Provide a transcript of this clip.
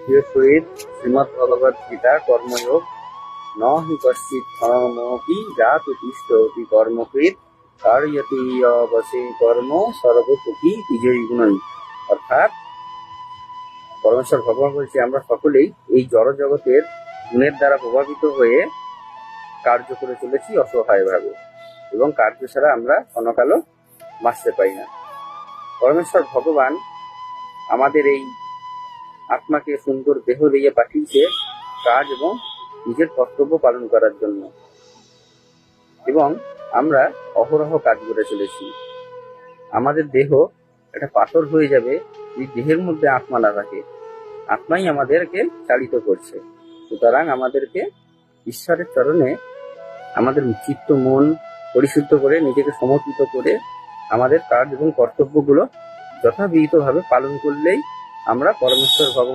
প্রিয় শহীদ, শ্রীমদ্ ভগবদ গীতা কর্মযোগ ন হি কশ্চিৎ ধর্মোপি জাতু তিষ্ঠতি কর্মকৃৎ কার্যতি অবশে কর্ম সর্বপতি বিজয়ী গুণই। অর্থাৎ পরমেশ্বর ভগবান বলছে, আমরা সকলেই এই জড় জগতের গুণের দ্বারা প্রভাবিত হয়ে কার্য করে চলেছি অসহায়ভাবে, এবং কার্য ছাড়া আমরা ক্ষণকালও বাঁচতে পারি না। পরমেশ্বর ভগবান আমাদের এই আত্মাকে সুন্দর দেহ দিয়ে পাঠিয়েছে কাজ এবং নিজের কর্তব্য পালন করার জন্য, এবং আমরা অহরহ কাজ করে চলেছি। আমাদের দেহ একটা পাথর হয়ে যাবে এই দেহের মধ্যে আত্মা না থাকে। আত্মাই আমাদেরকে চালিত করছে। সুতরাং আমাদেরকে ঈশ্বরের চরণে আমাদের চিত্ত মন পরিশুদ্ধ করে নিজেকে সমর্পিত করে আমাদের কাজ এবং কর্তব্যগুলো যথাবিহিতভাবে পালন করলেই আমরা পরমেশ্বর ভগবান